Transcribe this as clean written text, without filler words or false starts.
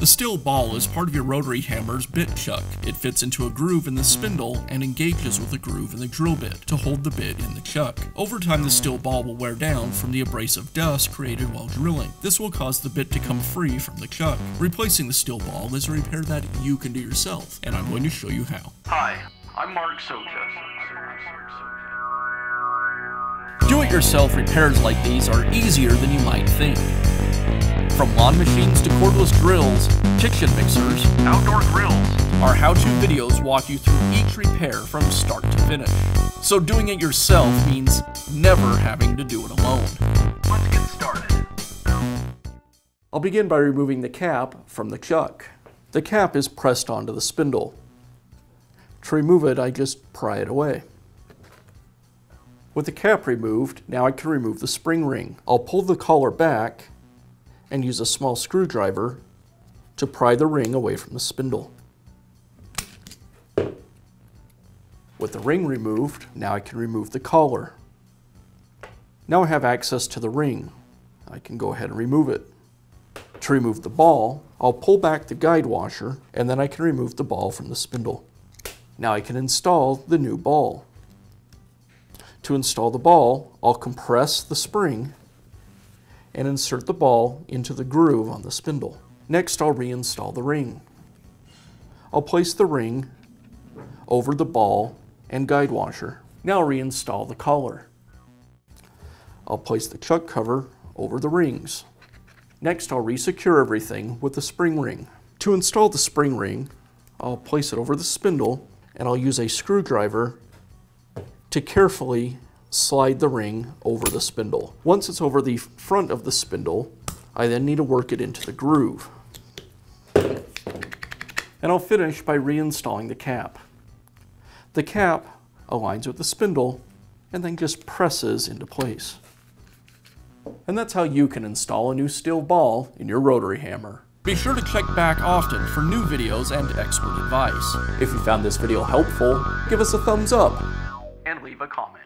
The steel ball is part of your rotary hammer's bit chuck. It fits into a groove in the spindle and engages with a groove in the drill bit to hold the bit in the chuck. Over time, the steel ball will wear down from the abrasive dust created while drilling. This will cause the bit to come free from the chuck. Replacing the steel ball is a repair that you can do yourself, and I'm going to show you how. Hi, I'm Mark Socha. Do-it-yourself repairs like these are easier than you might think. From lawn machines to cordless drills, kitchen mixers, Outdoor grills. our how-to videos walk you through each repair from start to finish. So doing it yourself means never having to do it alone. Let's get started. I'll begin by removing the cap from the chuck. The cap is pressed onto the spindle. To remove it, I just pry it away. With the cap removed, now I can remove the spring ring. I'll pull the collar back and use a small screwdriver to pry the ring away from the spindle. With the ring removed, now I can remove the collar. Now I have access to the ring. I can go ahead and remove it. To remove the ball, I'll pull back the guide washer and then I can remove the ball from the spindle. Now I can install the new ball. To install the ball, I'll compress the spring and insert the ball into the groove on the spindle. Next, I'll reinstall the ring. I'll place the ring over the ball and guide washer. Now I'll reinstall the collar. I'll place the chuck cover over the rings. Next, I'll resecure everything with the spring ring. To install the spring ring, I'll place it over the spindle and I'll use a screwdriver to carefully slide the ring over the spindle. Once it's over the front of the spindle, I then need to work it into the groove. And I'll finish by reinstalling the cap. The cap aligns with the spindle and then just presses into place. And that's how you can install a new steel ball in your rotary hammer. Be sure to check back often for new videos and expert advice. If you found this video helpful, give us a thumbs up And leave a comment.